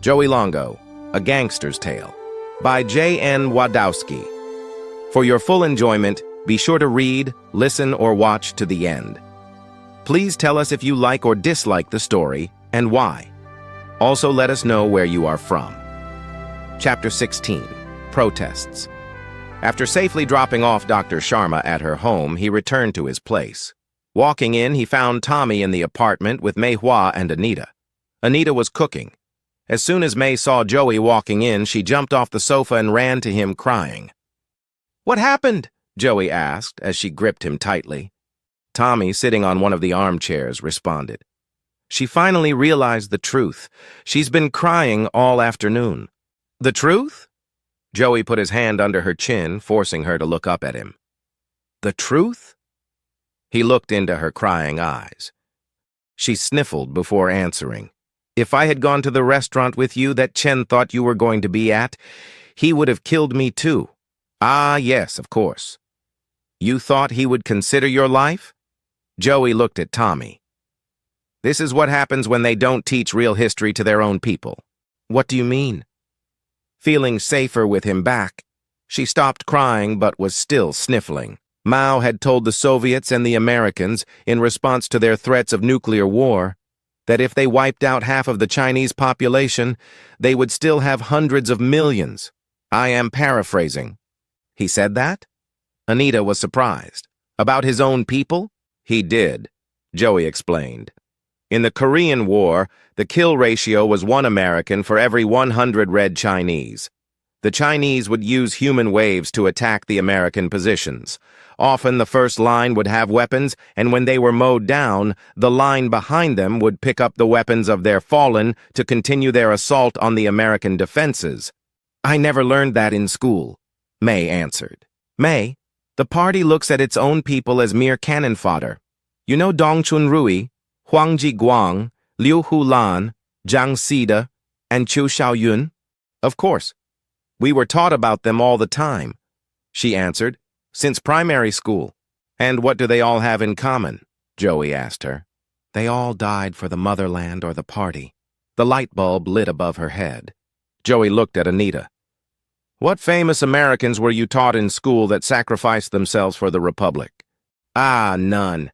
Joey Longo, A Gangster's Tale, by J.N. Wdowski. For your full enjoyment, be sure to read, listen, or watch to the end. Please tell us if you like or dislike the story and why. Also, let us know where you are from. Chapter 16, Protests. After safely dropping off Dr. Sharma at her home, he returned to his place. Walking in, he found Tommy in the apartment with May and Anita. Anita was cooking. As soon as May saw Joey walking in, she jumped off the sofa and ran to him crying. "What happened?" Joey asked as she gripped him tightly. Tommy, sitting on one of the armchairs, responded. "She finally realized the truth. She's been crying all afternoon." "The truth?" Joey put his hand under her chin, forcing her to look up at him. "The truth?" He looked into her crying eyes. She sniffled before answering. "If I had gone to the restaurant with you that Chen thought you were going to be at, he would have killed me too." "Ah, yes, of course." "You thought he would consider your life?" Joey looked at Tommy. "This is what happens when they don't teach real history to their own people." "What do you mean?" Feeling safer with him back, she stopped crying but was still sniffling. Mao had told the Soviets and the Americans, in response to their threats of nuclear war, that if they wiped out half of the Chinese population, they would still have hundreds of millions. I am paraphrasing. He said that? Anita was surprised. About his own people? He did, Joey explained. In the Korean War, the kill ratio was 1 American for every 100 Red Chinese. The Chinese would use human waves to attack the American positions. Often the first line would have weapons, and when they were mowed down, the line behind them would pick up the weapons of their fallen to continue their assault on the American defenses. "I never learned that in school," May answered. "May, the party looks at its own people as mere cannon fodder. You know Dong Chunrui, Huang Jiguang, Liu Hulan, Zhang Sida, and Chu Xiaoyun?" "Of course. We were taught about them all the time," she answered, "since primary school." "And what do they all have in common?" Joey asked her. "They all died for the motherland or the party." The light bulb lit above her head. Joey looked at Anita. "What famous Americans were you taught in school that sacrificed themselves for the Republic?" "Ah, none.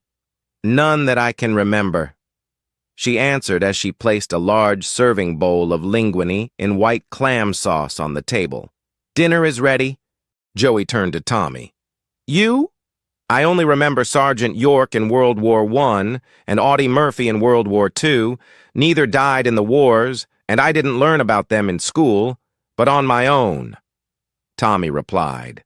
None that I can remember," she answered as she placed a large serving bowl of linguine in white clam sauce on the table. "Dinner is ready." Joey turned to Tommy. "You? I only remember Sergeant York in World War I and Audie Murphy in World War II. Neither died in the wars, and I didn't learn about them in school, but on my own," Tommy replied.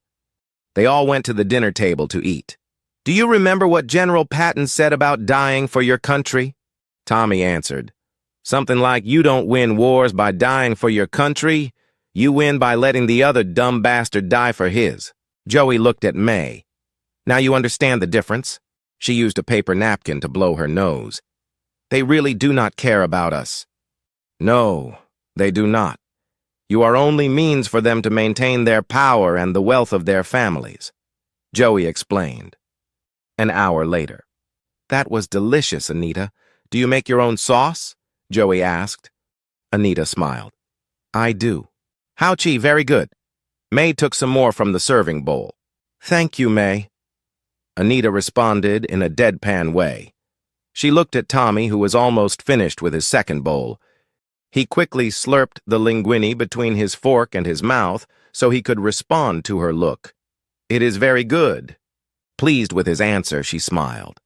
They all went to the dinner table to eat. "Do you remember what General Patton said about dying for your country?" Tommy answered, "Something like, you don't win wars by dying for your country, you win by letting the other dumb bastard die for his." Joey looked at May. "Now you understand the difference?" She used a paper napkin to blow her nose. "They really do not care about us." "No, they do not. You are only means for them to maintain their power and the wealth of their families," Joey explained. An hour later. "That was delicious, Anita. Do you make your own sauce?" Joey asked. Anita smiled. "I do." "Hao-chi, very good." May took some more from the serving bowl. "Thank you, May." Anita responded in a deadpan way. She looked at Tommy, who was almost finished with his second bowl. He quickly slurped the linguine between his fork and his mouth so he could respond to her look. "It is very good." Pleased with his answer, she smiled.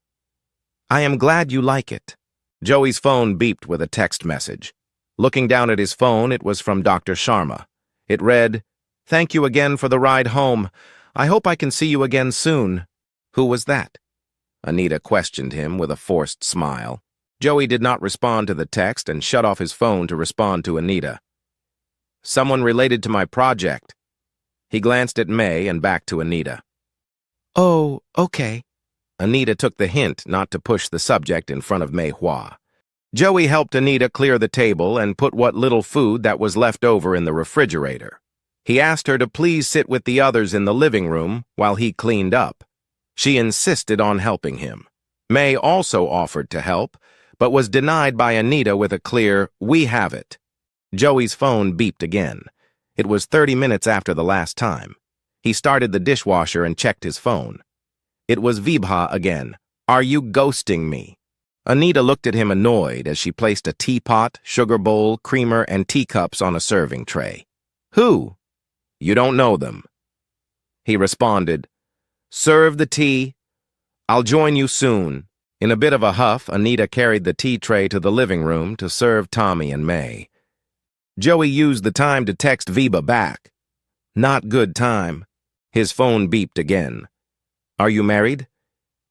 "I am glad you like it." Joey's phone beeped with a text message. Looking down at his phone, it was from Dr. Sharma. It read, "Thank you again for the ride home. I hope I can see you again soon." "Who was that?" Anita questioned him with a forced smile. Joey did not respond to the text and shut off his phone to respond to Anita. "Someone related to my project." He glanced at May and back to Anita. "Oh, okay." Anita took the hint not to push the subject in front of May Hua. Joey helped Anita clear the table and put what little food that was left over in the refrigerator. He asked her to please sit with the others in the living room while he cleaned up. She insisted on helping him. May also offered to help, but was denied by Anita with a clear, "We have it." Joey's phone beeped again. It was 30 minutes after the last time. He started the dishwasher and checked his phone. It was Vibha again. "Are you ghosting me?" Anita looked at him annoyed as she placed a teapot, sugar bowl, creamer, and teacups on a serving tray. "Who?" "You don't know them." He responded, "Serve the tea. I'll join you soon." In a bit of a huff, Anita carried the tea tray to the living room to serve Tommy and May. Joey used the time to text Vibha back. "Not good time." His phone beeped again. "Are you married?"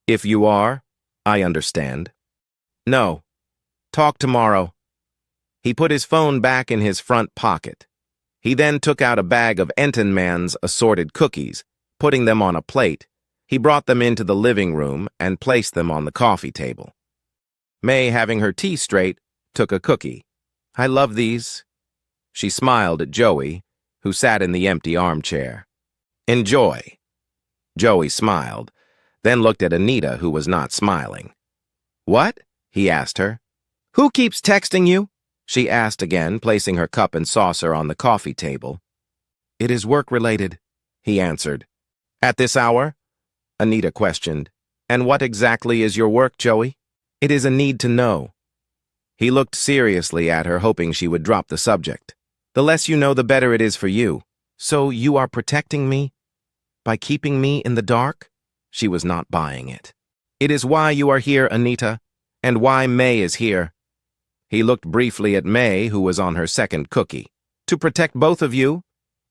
"If you are, I understand." "No. Talk tomorrow." He put his phone back in his front pocket. He then took out a bag of Entenmann's assorted cookies. Putting them on a plate, he brought them into the living room and placed them on the coffee table. May, having her tea straight, took a cookie. "I love these." She smiled at Joey, who sat in the empty armchair. "Enjoy." Joey smiled, then looked at Anita, who was not smiling. "What?" he asked her. "Who keeps texting you?" she asked again, placing her cup and saucer on the coffee table. "It is work-related," he answered. "At this hour?" Anita questioned. "And what exactly is your work, Joey?" "It is a need to know." He looked seriously at her, hoping she would drop the subject. "The less you know, the better it is for you. So you are protecting me? By keeping me in the dark?" She was not buying it. "It is why you are here, Anita, and why May is here." He looked briefly at May, who was on her second cookie. "To protect both of you?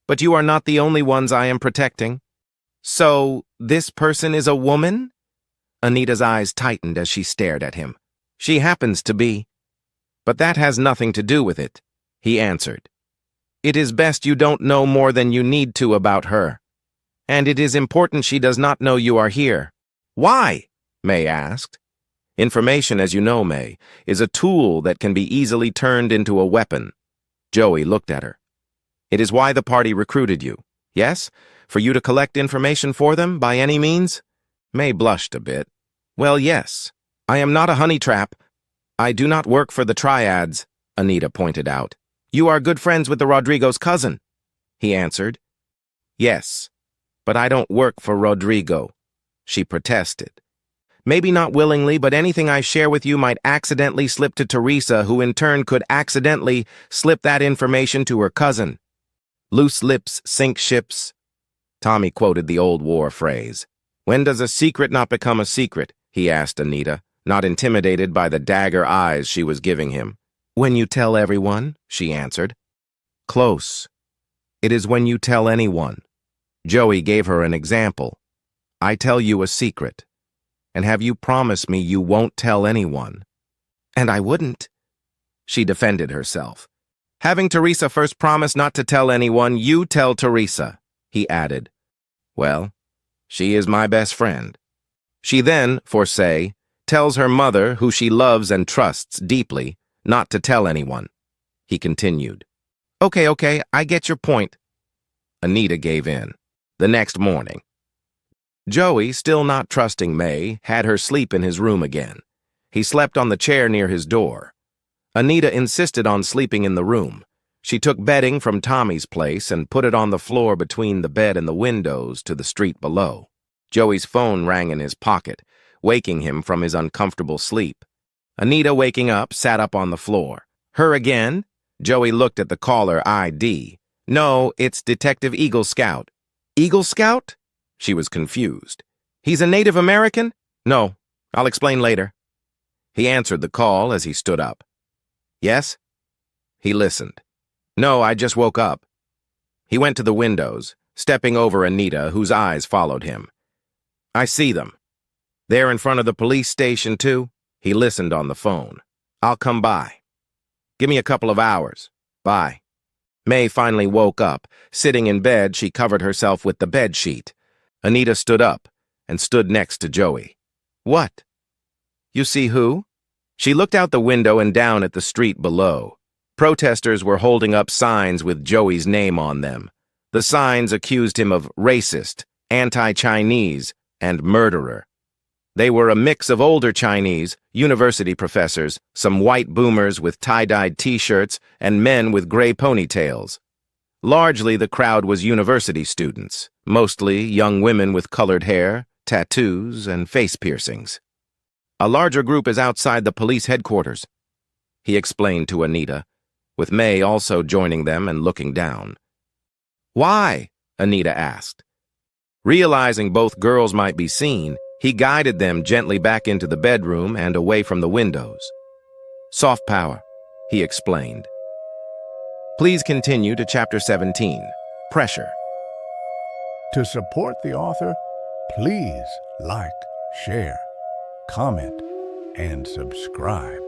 But you are not the only ones I am protecting." "So, this person is a woman?" Anita's eyes tightened as she stared at him. "She happens to be. But that has nothing to do with it," he answered. "It is best you don't know more than you need to about her. And it is important she does not know you are here." "Why?" May asked. "Information, as you know, May, is a tool that can be easily turned into a weapon." Joey looked at her. "It is why the party recruited you. Yes? For you to collect information for them, by any means?" May blushed a bit. "Well, yes. I am not a honey trap. I do not work for the Triads," Anita pointed out. "You are good friends with the Rodrigo's cousin," he answered. "Yes, but I don't work for Rodrigo," she protested. "Maybe not willingly, but anything I share with you might accidentally slip to Teresa, who in turn could accidentally slip that information to her cousin. Loose lips sink ships." Tommy quoted the old war phrase. "When does a secret not become a secret?" he asked Anita, not intimidated by the dagger eyes she was giving him. "When you tell everyone," she answered. "Close. It is when you tell anyone." Joey gave her an example. "I tell you a secret. And have you promised me you won't tell anyone?" "And I wouldn't." She defended herself. "Having Teresa first promise not to tell anyone, you tell Teresa," he added. "Well, she is my best friend." She then, for say, tells her mother, who she loves and trusts deeply, not to tell anyone. He continued. Okay, I get your point." Anita gave in. The next morning, Joey, still not trusting May, had her sleep in his room again. He slept on the chair near his door. Anita insisted on sleeping in the room. She took bedding from Tommy's place and put it on the floor between the bed and the windows to the street below. Joey's phone rang in his pocket, waking him from his uncomfortable sleep. Anita, waking up, sat up on the floor. "Her again?" Joey looked at the caller ID. "No, it's Detective Eagle Scout." "Eagle Scout?" She was confused. "He's a Native American?" "No, I'll explain later." He answered the call as he stood up. "Yes?" He listened. "No, I just woke up." He went to the windows, stepping over Anita, whose eyes followed him. "I see them. They're in front of the police station, too?" He listened on the phone. "I'll come by. Give me a couple of hours. Bye." May finally woke up. Sitting in bed, she covered herself with the bedsheet. Anita stood up and stood next to Joey. "What?" "You see who?" She looked out the window and down at the street below. Protesters were holding up signs with Joey's name on them. The signs accused him of racist, anti-Chinese, and murderer. They were a mix of older Chinese, university professors, some white boomers with tie-dyed t-shirts, and men with gray ponytails. Largely, the crowd was university students, mostly young women with colored hair, tattoos, and face piercings. A larger group is outside the police headquarters, he explained to Anita, with May also joining them and looking down. Why? Anita asked. Realizing both girls might be seen, he guided them gently back into the bedroom and away from the windows. Soft power, he explained. Please continue to Chapter 17, Pressure. To support the author, please like, share, comment, and subscribe.